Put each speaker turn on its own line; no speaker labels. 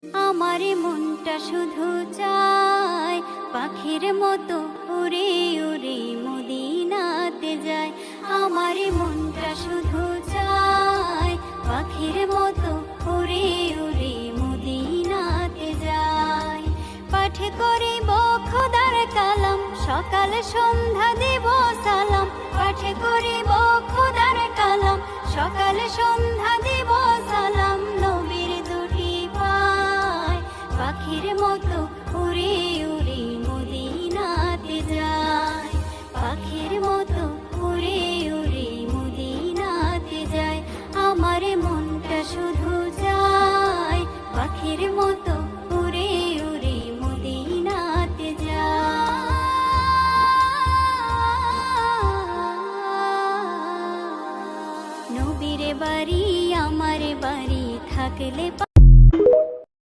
আমার মনটা শুধু চায় পাখির মতো উড়ে উড়ে মদিনাতে যায়। আমার মনটা শুধু চায় পাখির মতো উড়ে উড়ে মদিনাতে যায়। পাঠ করিব খোদার কালাম, সকাল সন্ধ্যা দেব সালাম। পাঠ করিব খোদার কালাম, সকাল সন্ধ্যা দেব সালাম। নবীর দুটি পায় পাখির মতো উড়ে উড়ে মদিনাতে যায়। পাখির মতো উড়ে উড়ে মদিনাতে যায়। আমার মনটা শুধু চায় পাখির মতো